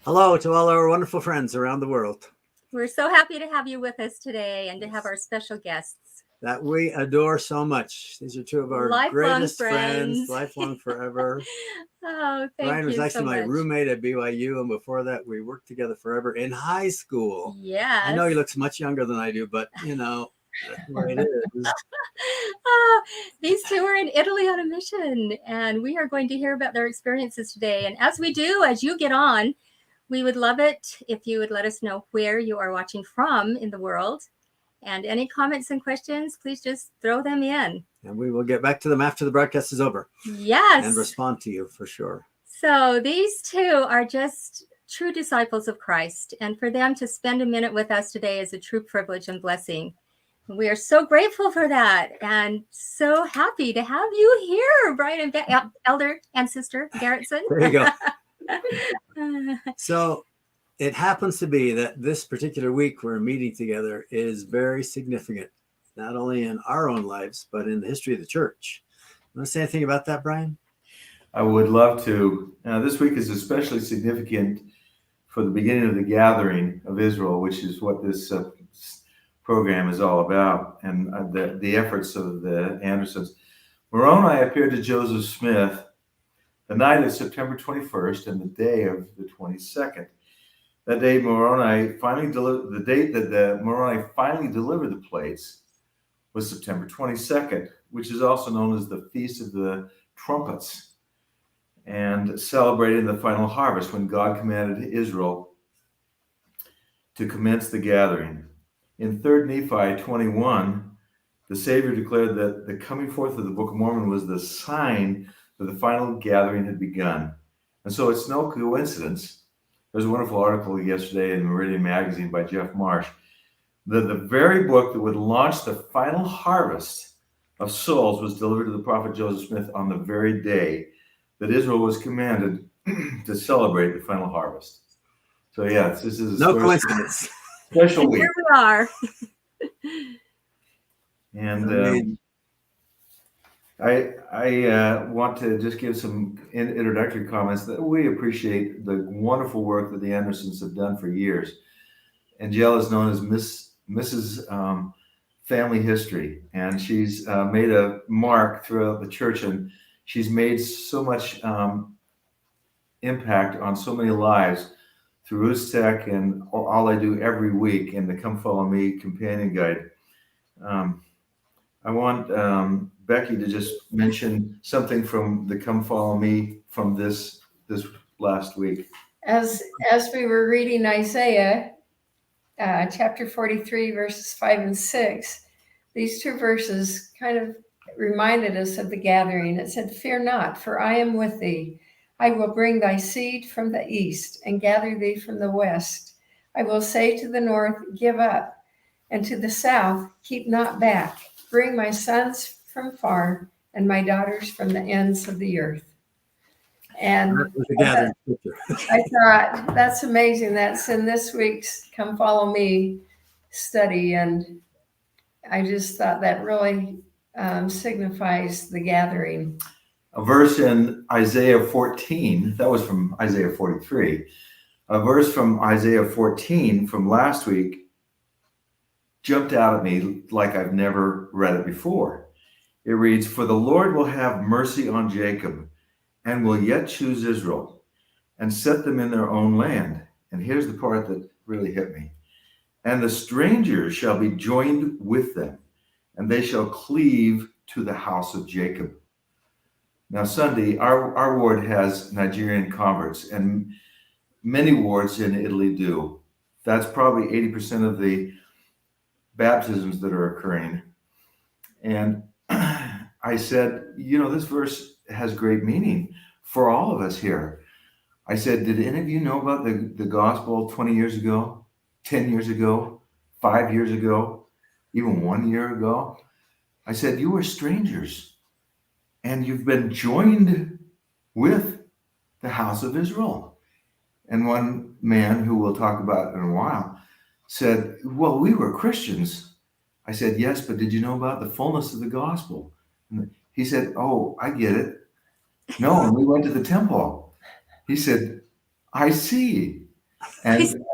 Hello to all our wonderful friends around the world We're so happy to have you with us today and to have our special guests that we adore so much. These are two of our Lifelong greatest friends. lifelong forever. Oh, thank Brian was you actually so my much. roommate at BYU, and before that, we worked together forever in high school. Yes. I know he looks much younger than I do, but that's the way it is. These two are in Italy on a mission, and we are going to hear about their experiences today. And as we do, as you get on, we would love it if you would let us know where you are watching from in the world. And any comments and questions, please just throw them in. And we will get back to them after the broadcast is over. Yes. And respond to you for sure. So these two are just true disciples of Christ. And for them to spend a minute with us today is a true privilege and blessing. We are so grateful for that and so happy to have you here, Brian and Elder and Sister Gerritsen. There you go. So it happens to be that this particular week we're meeting together is very significant, not only in our own lives, but in the history of the church. You want to say anything about that, Brian? I would love to. This week is especially significant for the beginning of the gathering of Israel, which is what this program is all about, and the efforts of the Andersons. Moroni appeared to Joseph Smith the night of September 21st and the day of the 22nd. That day, Moroni finally delivered. The date that the Moroni finally delivered the plates was September 22nd, which is also known as the Feast of the Trumpets, and celebrating the final harvest when God commanded Israel to commence the gathering. In 3 Nephi 21, the Savior declared that the coming forth of the Book of Mormon was the sign that the final gathering had begun. And so it's no coincidence. There's a wonderful article yesterday in Meridian Magazine by Jeff Marsh that the very book that would launch the final harvest of souls was delivered to the prophet Joseph Smith on the very day that Israel was commanded to celebrate the final harvest. So yes, this is no coincidence. Special week. Here we are. And I want to just give some introductory comments that we appreciate the wonderful work that the Andersons have done for years. Angela is known as Mrs. Family History, and she's made a mark throughout the church, and she's made so much impact on so many lives through Uztec and all I do every week in the Come Follow Me companion guide. I want Becky to just mention something from the Come Follow Me from this last week. As we were reading Isaiah chapter 43, verses 5 and 6, these two verses kind of reminded us of the gathering. It said, "Fear not, for I am with thee. I will bring thy seed from the east and gather thee from the west. I will say to the north, give up, and to the south, keep not back. Bring my sons from far and my daughters from the ends of the earth." And I thought, that's amazing. That's in this week's Come Follow Me study. And I just thought that really signifies the gathering. A verse in Isaiah 14, that was from Isaiah 43. A verse from Isaiah 14 from last week jumped out at me like I've never read it before. It reads, "For the Lord will have mercy on Jacob and will yet choose Israel and set them in their own land." And here's the part that really hit me. "And the strangers shall be joined with them, and they shall cleave to the house of Jacob." Now, Sunday, our ward has Nigerian converts, and many wards in Italy do. That's probably 80% of the baptisms that are occurring. And I said, this verse has great meaning for all of us here. I said, did any of you know about the gospel 20 years ago, 10 years ago, 5 years ago, even 1 year ago? I said, you were strangers, and you've been joined with the house of Israel. And one man, who we'll talk about in a while, said, well, we were Christians. I said, yes, but did you know about the fullness of the gospel? And he said, oh, I get it. No, and we went to the temple. He said, I see. And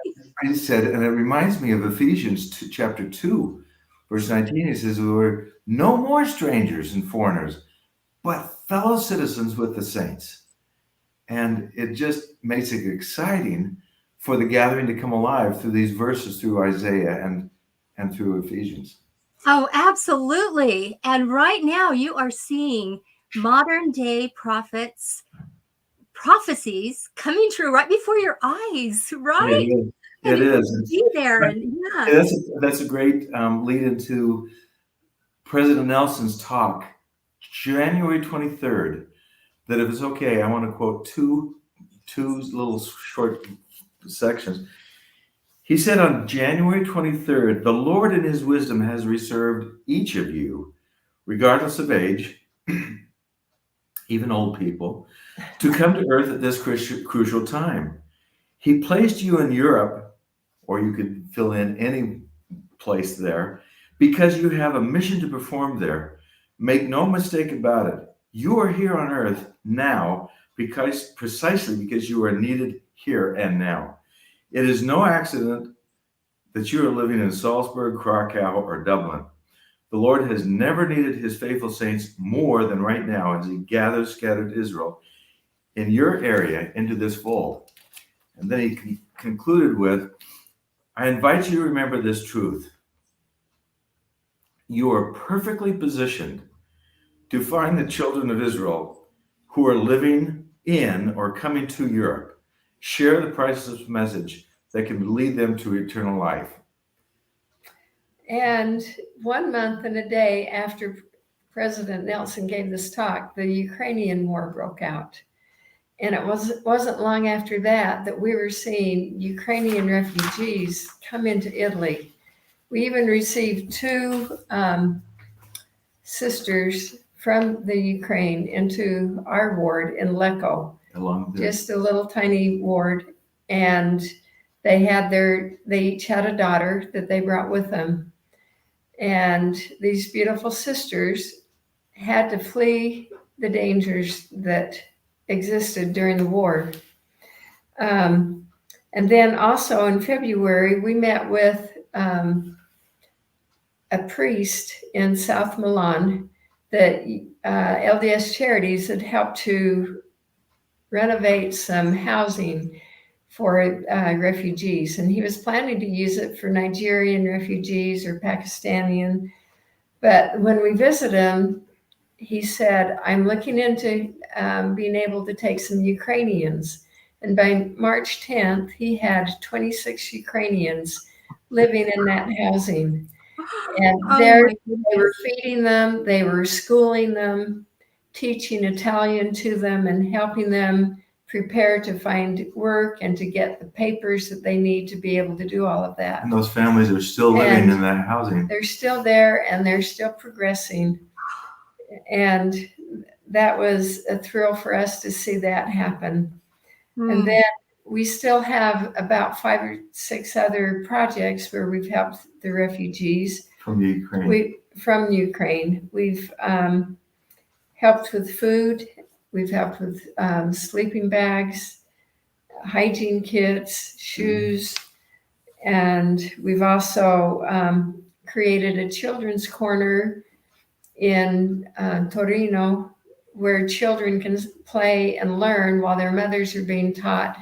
I said, and it reminds me of Ephesians 2, chapter 2, verse 19. He says, we were no more strangers and foreigners, but fellow citizens with the saints. And it just makes it exciting for the gathering to come alive through these verses, through Isaiah and through Ephesians. Oh, absolutely. And right now you are seeing modern day prophecies coming true right before your eyes, right? It is. Be there. And yeah. That's a great lead into President Nelson's talk, January 23rd, that if it's okay, I want to quote two little short sections. He said on January 23rd, the Lord in his wisdom has reserved each of you, regardless of age, even old people, to come to earth at this crucial time. He placed you in Europe, or you could fill in any place there, because you have a mission to perform there. Make no mistake about it. You are here on earth now precisely because you are needed here and now. It is no accident that you are living in Salzburg, Krakow, or Dublin. The Lord has never needed his faithful saints more than right now as he gathers scattered Israel in your area into this fold. And then he concluded with, I invite you to remember this truth. You are perfectly positioned to find the children of Israel who are living in or coming to Europe. Share the priceless message that can lead them to eternal life. And 1 month and a day after President Nelson gave this talk, the Ukrainian war broke out. And it wasn't long after that we were seeing Ukrainian refugees come into Italy. We even received 2 sisters from the Ukraine into our ward in Lecco, just a little tiny ward. And they each had a daughter that they brought with them. And these beautiful sisters had to flee the dangers that existed during the war. And then also in February, we met with a priest in South Milan that LDS Charities had helped to renovate some housing for refugees. And he was planning to use it for Nigerian refugees or Pakistani. But when we visited him, he said, I'm looking into being able to take some Ukrainians. And by March 10th, he had 26 Ukrainians living in that housing. And they were feeding them, they were schooling them, teaching Italian to them, and helping them prepare to find work and to get the papers that they need to be able to do all of that. And those families are still living in that housing. They're still there and they're still progressing. And that was a thrill for us to see that happen. And then we still have about 5 or 6 other projects where we've helped the refugees from Ukraine. We've helped with food. We've helped with sleeping bags, hygiene kits, shoes. And we've also created a children's corner in Torino where children can play and learn while their mothers are being taught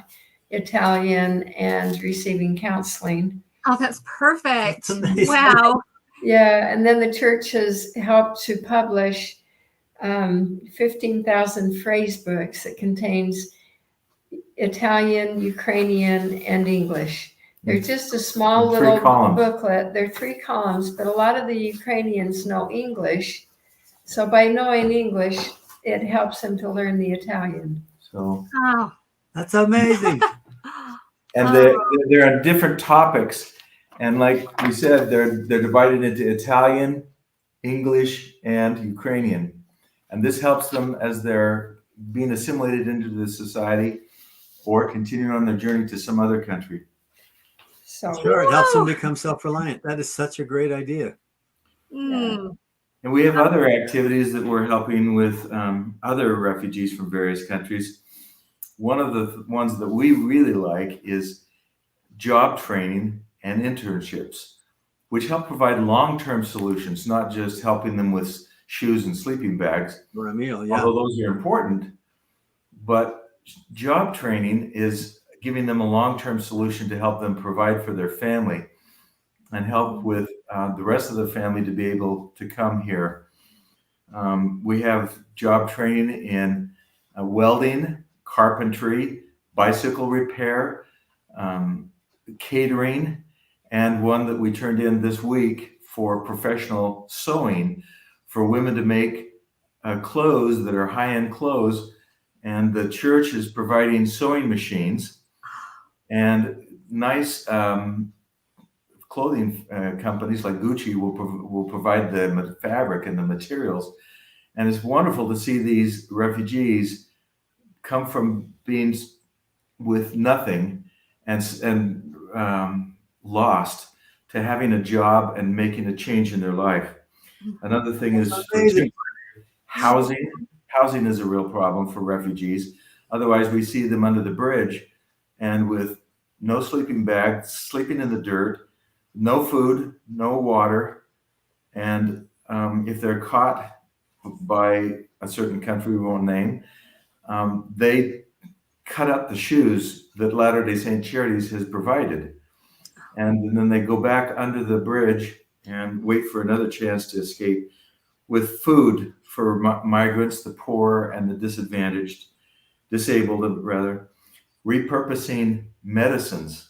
Italian and receiving counseling. Oh, that's perfect. That's wow. Yeah, and then the church has helped to publish 15,000 phrase books that contains Italian, Ukrainian, and English. They're just a small little booklet. They're 3 columns, but a lot of the Ukrainians know English. So by knowing English, it helps them to learn the Italian. So that's amazing. And they're on different topics. And like we said, they're divided into Italian, English, and Ukrainian. And this helps them as they're being assimilated into the society or continuing on their journey to some other country. So sure, it helps them become self-reliant. That is such a great idea. Yeah. And we have other activities that we're helping with other refugees from various countries. one of the ones that we really like is job training and internships, which help provide long-term solutions, not just helping them with shoes and sleeping bags, For a meal, yeah. although those are important. But job training is giving them a long-term solution to help them provide for their family and help with the rest of the family to be able to come here. We have job training in welding, carpentry, bicycle repair, catering, and one that we turned in this week for professional sewing for women to make clothes that are high-end clothes. And the church is providing sewing machines and nice clothing companies like Gucci will provide the fabric and the materials. And it's wonderful to see these refugees come from being with nothing and lost to having a job and making a change in their life. Another thing is housing. Housing is a real problem for refugees. Otherwise, we see them under the bridge and with no sleeping bag, sleeping in the dirt, no food, no water. And if they're caught by a certain country we won't name, they cut up the shoes that Latter-day Saint Charities has provided. And then they go back under the bridge and wait for another chance to escape with food for migrants, the poor and the disabled rather, repurposing medicines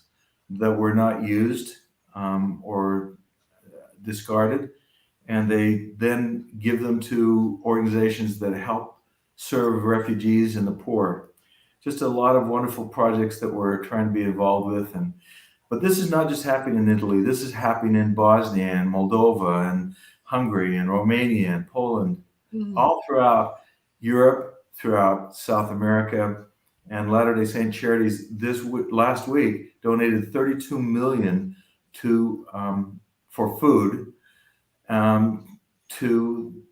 that were not used or discarded. And they then give them to organizations that help serve refugees and the poor. Just a lot of wonderful projects that we're trying to be involved with. But this is not just happening in Italy. This is happening in Bosnia and Moldova and Hungary and Romania and Poland, all throughout Europe, throughout South America. And Latter-day Saint Charities last week donated $32 million for food to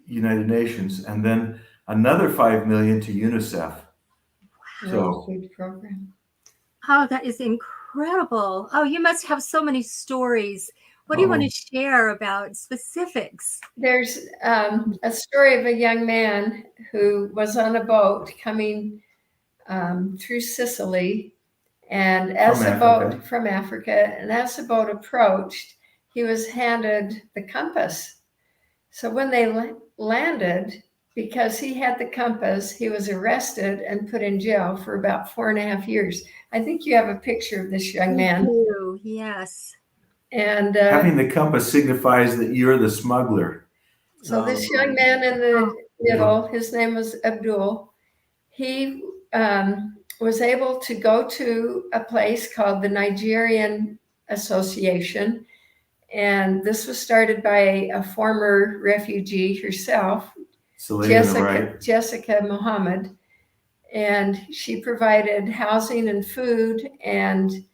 United Nations, and then another $5 million to UNICEF. So, food program. Oh, that is incredible. Oh, you must have so many stories. What do you want to share about specifics? There's a story of a young man who was on a boat coming through Sicily, and as the boat from Africa, and as the boat approached, he was handed the compass. So when they landed, because he had the compass, he was arrested and put in jail for about 4.5 years. I think you have a picture of this young man. Yes. And having the compass signifies that you're the smuggler. So this young man in the middle, his name was Abdul. He was able to go to a place called the Nigerian Association. And this was started by a former refugee herself, Jessica Muhammad. And she provided housing and food and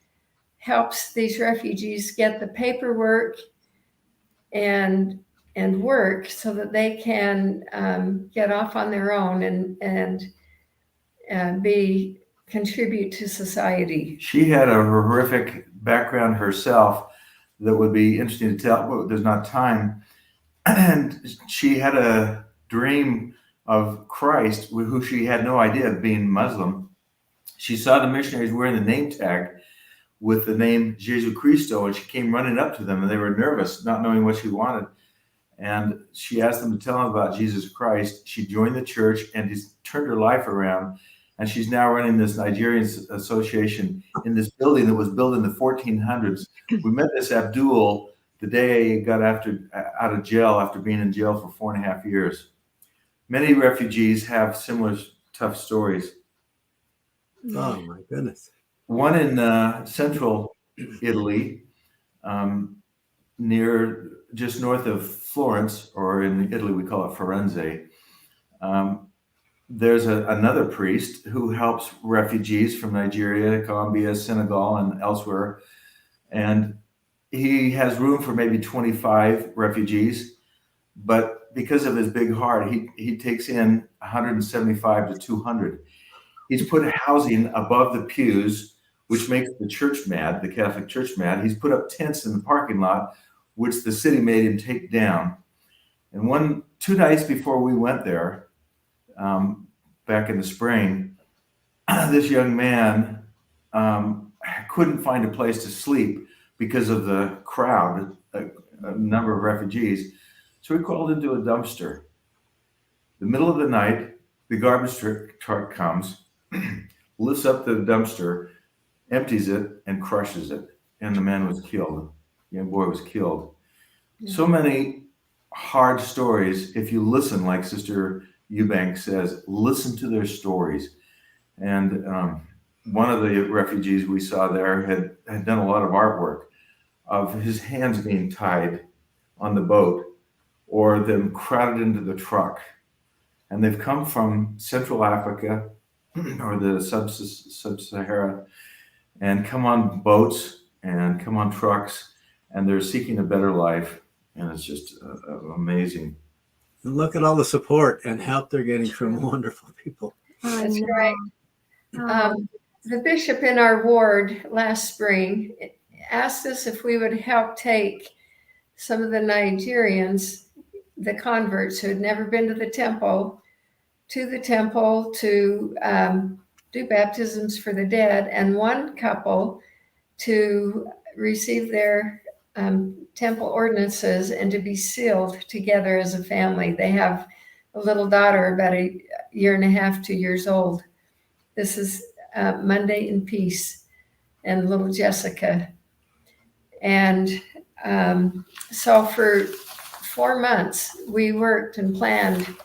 helps these refugees get the paperwork and work so that they can get off on their own and contribute to society. She had a horrific background herself that would be interesting to tell, but there's not time. And she had a dream of Christ, who she had no idea of being Muslim. She saw the missionaries wearing the name tag with the name Jesus Cristo, and she came running up to them, and they were nervous, not knowing what she wanted. And she asked them to tell them about Jesus Christ. She joined the church and just turned her life around. And she's now running this Nigerian Association in this building that was built in the 1400s. We met this Abdul the day he got out of jail after being in jail for 4.5 years. Many refugees have similar tough stories. Oh my goodness. One in central Italy, just north of Florence, or in Italy we call it Firenze. There's another priest who helps refugees from Nigeria, Colombia, Senegal, and elsewhere. And he has room for maybe 25 refugees, but because of his big heart, he takes in 175 to 200. He's put housing above the pews, which makes the church mad, the Catholic Church mad. He's put up tents in the parking lot, which the city made him take down. And 2 nights before we went there, back in the spring, this young man couldn't find a place to sleep because of the crowd, a number of refugees. So he crawled into a dumpster. The middle of the night, the garbage truck comes, lifts up the dumpster, empties it, and crushes it. And the man was killed. The young boy was killed. Yeah. So many hard stories. If you listen, like Sister Eubank says, listen to their stories. And one of the refugees we saw there had done a lot of artwork of his hands being tied on the boat or them crowded into the truck. And they've come from Central Africa or the Sub-Sahara and come on boats and come on trucks, and they're seeking a better life. And it's just amazing. And look at all the support and help they're getting from wonderful people. That's know. right. The bishop in our ward last spring asked us if we would help take some of the Nigerians, the converts who had never been to the temple to do baptisms for the dead, and one couple to receive their temple ordinances and to be sealed together as a family. They have a little daughter about a year and a half, 2 years old. This is Monday in Peace and little Jessica. And so for 4 months, we worked and planned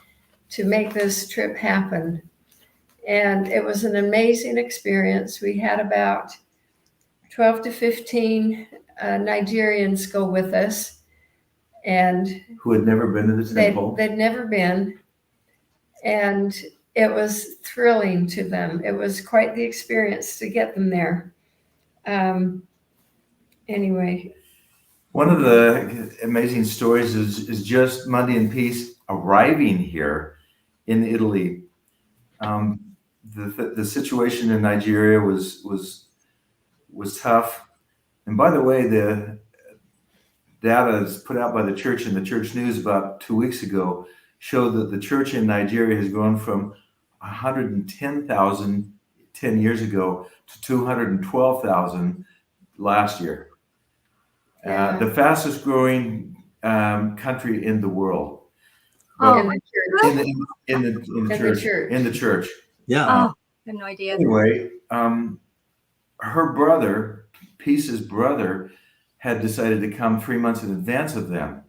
to make this trip happen. And it was an amazing experience. We had about 12 to 15 Nigerians go with us. And Who had never been to the temple. they'd never been. And it was thrilling to them. It was quite the experience to get them there. Anyway. One of the amazing stories is just Monday in Peace arriving here in Italy. The situation in Nigeria was tough. And by the way, the data is put out by the church in the church news about 2 weeks ago showed that the church in Nigeria has grown from 110,000 10 years ago to 212,000 last year. Yeah. The fastest growing country in the world. Oh, In the church. In the the church. church. In the church. Yeah. I have no idea. Anyway, her brother, Peace's brother, had decided to come 3 months in advance of them.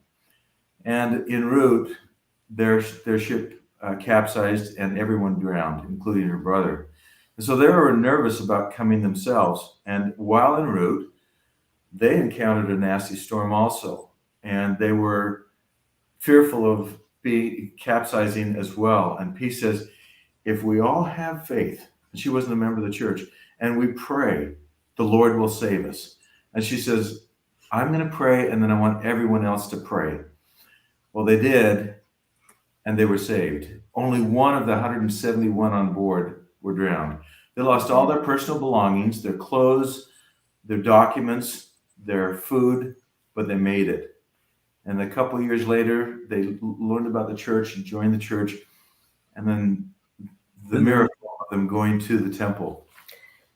And en route, their ship capsized and everyone drowned, including her brother. And so they were nervous about coming themselves. And while en route, they encountered a nasty storm also. And they were fearful of capsizing as well. And Peace says, if we all have faith, and she wasn't a member of the church, and we pray, the Lord will save us. And she says, I'm going to pray, and then I want everyone else to pray. Well, they did, and they were saved. Only one of the 171 on board were drowned. They lost all their personal belongings, their clothes, their documents, their food, but they made it. And a couple of years later, they learned about the church and joined the church. And then the miracle of them going to the temple.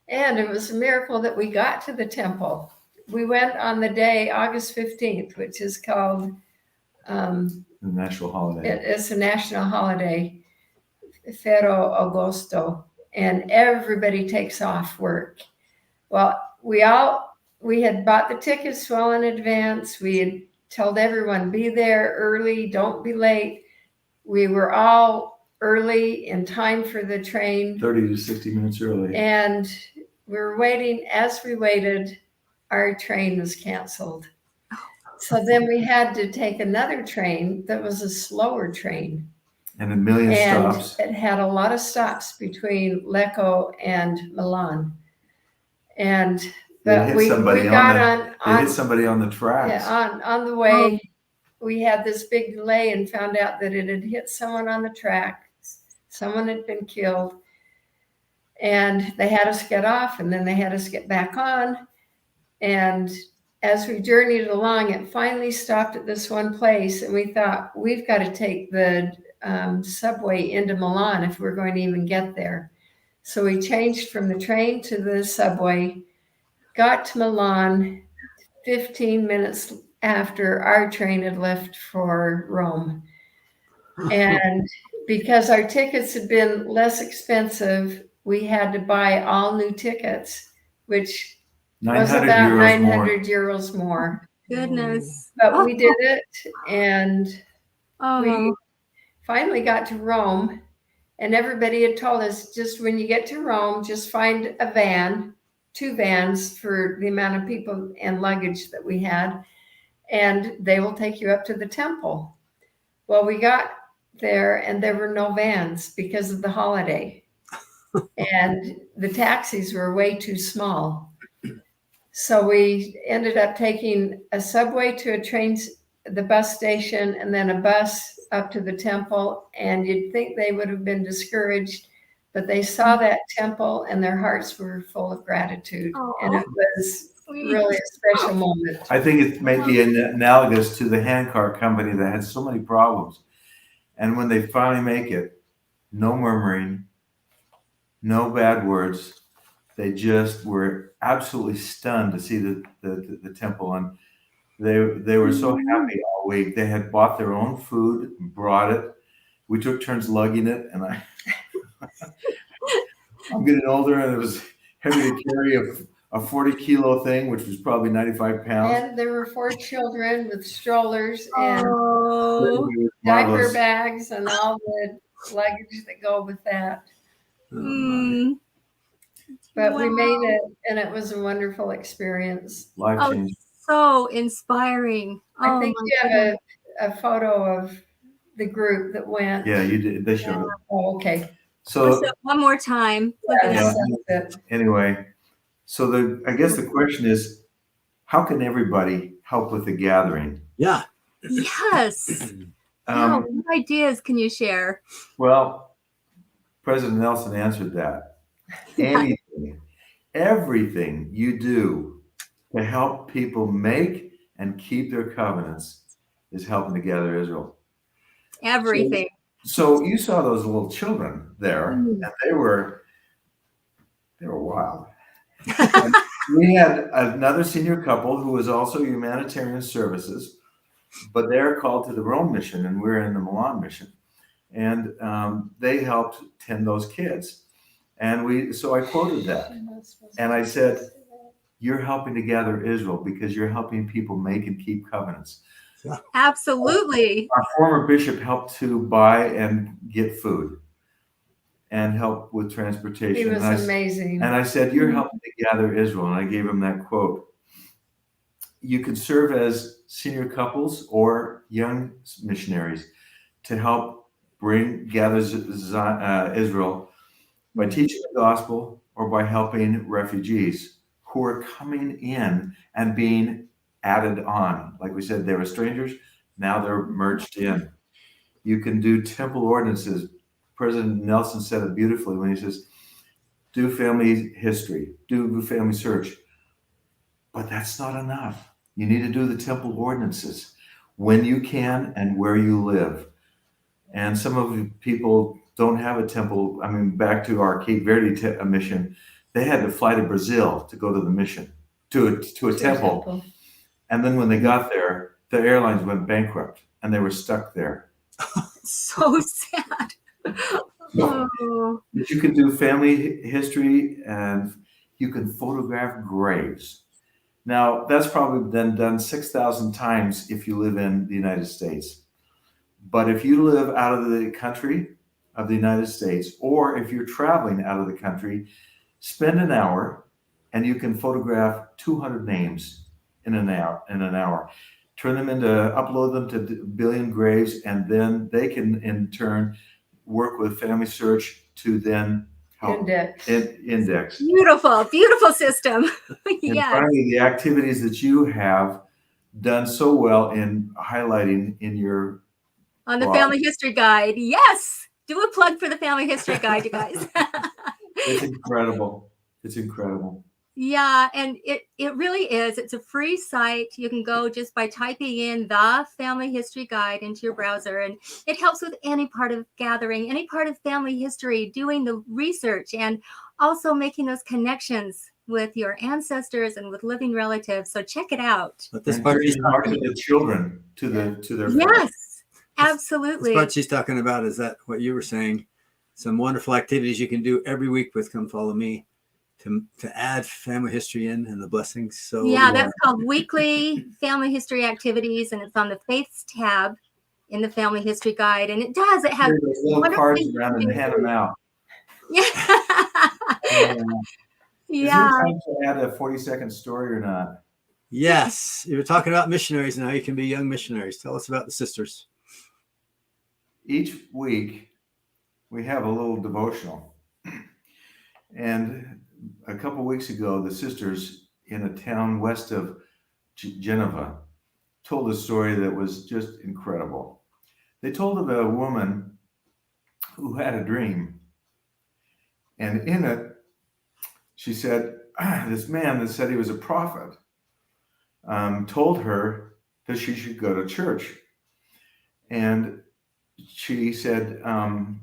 And it was a miracle that we got to the temple. We went on the day, August 15th, which is called The national holiday. it's a national holiday, Ferro Agosto, and everybody takes off work. Well, we had bought the tickets well in advance. We had told everyone, be there early, don't be late. We were all early in time for the train. 30 to 60 minutes early. And we were waiting. As we waited, our train was canceled. So then we had to take another train that was a slower train. And a million And stops. it had a lot of stops between Lecco and Milan. And but we got They hit somebody on the tracks. yeah, on the way, we had this big delay and found out that it had hit someone on the track. Someone had been killed. And they had us get off, and then they had us get back on. And as we journeyed along, it finally stopped at this one place, and we thought, we've got to take the subway into Milan if we're going to even get there. So we changed from the train to the subway, got to Milan 15 minutes after our train had left for Rome. And because our tickets had been less expensive, we had to buy all new tickets, which was 900 about euros 900 more. euros more. Goodness. But we did it, and Oh, we finally got to Rome, and everybody had told us, just when you get to Rome, just find a van, 2 vans for the amount of people and luggage that we had, and they will take you up to the temple. Well, we got there and there were no vans because of the holiday, and the taxis were way too small. So we ended up taking a subway to a train, the bus station, and then a bus up to the temple. And you'd think they would have been discouraged, but they saw that temple and their hearts were full of gratitude. And it was really a special moment. I think it may be analogous to the handcar company that had so many problems. And when they finally make it, no murmuring, no bad words. They just were absolutely stunned to see the temple. And they were so happy all week. They had bought their own food, brought it. We took turns lugging it. And I'm getting older, and it was heavy to carry a 40-kilo thing, which was probably 95 pounds. And there were 4 children with strollers and Marvelous. diaper bags and all the luggage that go with that. But we made it, and it was a wonderful experience. Life changing. So inspiring. I think you have a photo of the group that went. Yeah, you did. They showed it. Oh, okay. So one more time. anyway, so I guess the question is, how can everybody help with the gathering? Yeah. Yes. What ideas can you share? Well, President Nelson answered that. Anything, everything you do to help people make and keep their covenants is helping to gather Israel. Everything. So you saw those little children there, and they were wild. We had another senior couple who was also humanitarian services, but they're called to the Rome mission, and we're in the Milan mission. And they helped tend those kids. And so I quoted that. And I said, you're helping to gather Israel because you're helping people make and keep covenants. Absolutely. Our former bishop helped to buy and get food and help with transportation. He was amazing. And I said, you're helping to gather Israel. And I gave him that quote. You can serve as senior couples or young missionaries to help gather Israel by teaching the gospel or by helping refugees who are coming in and being added on. Like we said, they were strangers. Now they're merged in. You can do temple ordinances. President Nelson said it beautifully when he says, do family history, do family search. But that's not enough. You need to do the temple ordinances when you can and where you live. And some of you people don't have a temple. I mean, back to our Cape Verde mission, they had to fly to Brazil to go to the mission, to a temple. And then when they got there, the airlines went bankrupt and they were stuck there. So sad. Oh. But you can do family history and you can photograph graves. Now, that's probably been done 6,000 times if you live in the United States. But if you live out of the country of the United States, or if you're traveling out of the country, spend an hour and you can photograph 200 names in an hour. Upload them to Billion Graves, and then they can in turn work with Family Search to then help index. Beautiful system. And Yes. finally, the activities that you have done so well in highlighting in your On the Family History Guide. Yes. Do a plug for the Family History Guide, you guys. It's incredible. It's incredible. Yeah, and it really is. It's a free site. You can go just by typing in the Family History Guide into your browser, and it helps with any part of gathering, any part of family history, doing the research, and also making those connections with your ancestors and with living relatives. So check it out. But this And part she's talking talking, to children, to their Yes, this absolutely. part she's talking about is that what you were saying, some wonderful activities you can do every week with Come Follow Me to add family history in and the blessings. So Yeah, that's called Weekly Family History Activities, and it's on the Faiths tab in the Family History Guide. And it has There's little wonderful cards things around to and do. hand them out. Yeah. Is Yeah. there time to add a 40-second story or not? yes, you were talking about missionaries and how you can be young missionaries. Tell us about the sisters. Each week, we have a little devotional. And a couple weeks ago, the sisters in a town west of Geneva told a story that was just incredible. They told of a woman who had a dream. And in it, she said, this man that said he was a prophet told her that she should go to church. And she said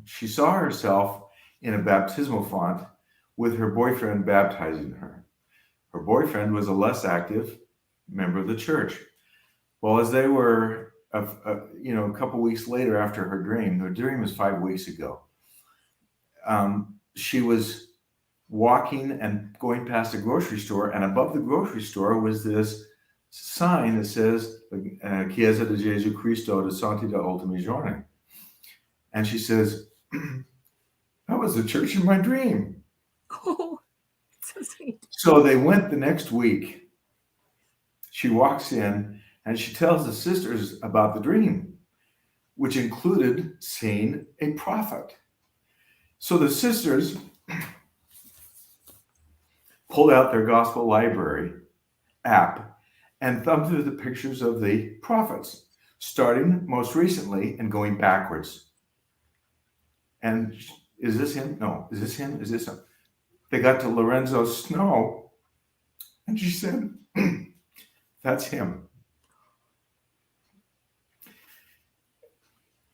she saw herself in a baptismal font with her boyfriend baptizing her. Her boyfriend was a less active member of the church. Well, as they were, a couple weeks later after her dream was 5 weeks ago, she was walking and going past a grocery store, and above the grocery store was this sign that says, Chiesa de Gesù Cristo de Santi da Ultimigiorni. And she says, that was the church in my dream. Oh, so sweet. So they went the next week. She walks in and she tells the sisters about the dream, which included seeing a prophet. So the sisters pulled out their gospel library app and thumbed through the pictures of the prophets, starting most recently and going backwards. And is this him? No. Is this him? Is this him? They got to Lorenzo Snow, and she said, that's him.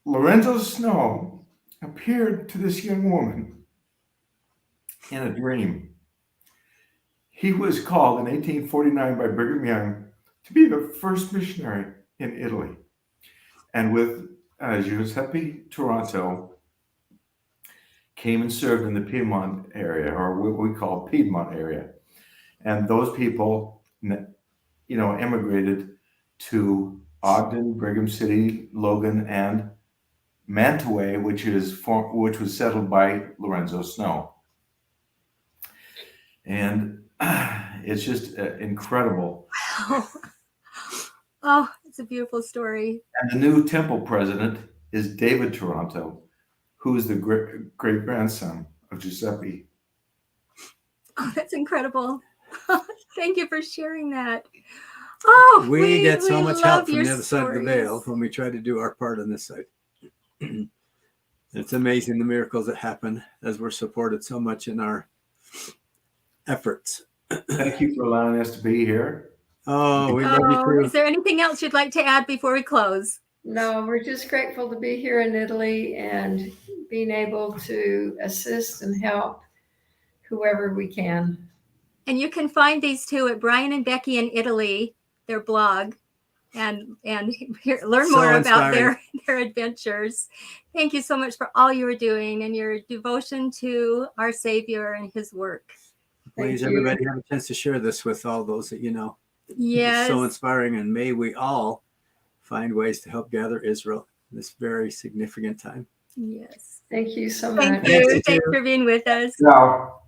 Lorenzo Snow appeared to this young woman in a dream. He was called in 1849 by Brigham Young to be the first missionary in Italy. And with Giuseppe Toronto, came and served in the Piedmont area, or what we call Piedmont area. And those people, emigrated to Ogden, Brigham City, Logan, and Mantua, which was settled by Lorenzo Snow. And it's just incredible. Wow. Oh, it's a beautiful story. And the new temple president is David Toronto, who is the great grandson of Giuseppe. Oh, that's incredible. Thank you for sharing that. Oh, we get so much help from your the other side of the veil stories. when we try to do our part on this side. It's amazing the miracles that happen as we're supported so much in our efforts. Thank you for allowing us to be here. Oh, we love you too. Is there anything else you'd like to add before we close? No, we're just grateful to be here in Italy and being able to assist and help whoever we can. And you can find these two at Brian and Becky in Italy, their blog, and learn So more about inspiring. their adventures. Thank you so much for all you are doing and your devotion to our Savior and his work. Please, Thank you. everybody, have a chance to share this with all those that you know. Yes. It's so inspiring, and may we all find ways to help gather Israel in this very significant time. Yes. Thank you so much. Thank you. Thanks for being with us. Ciao.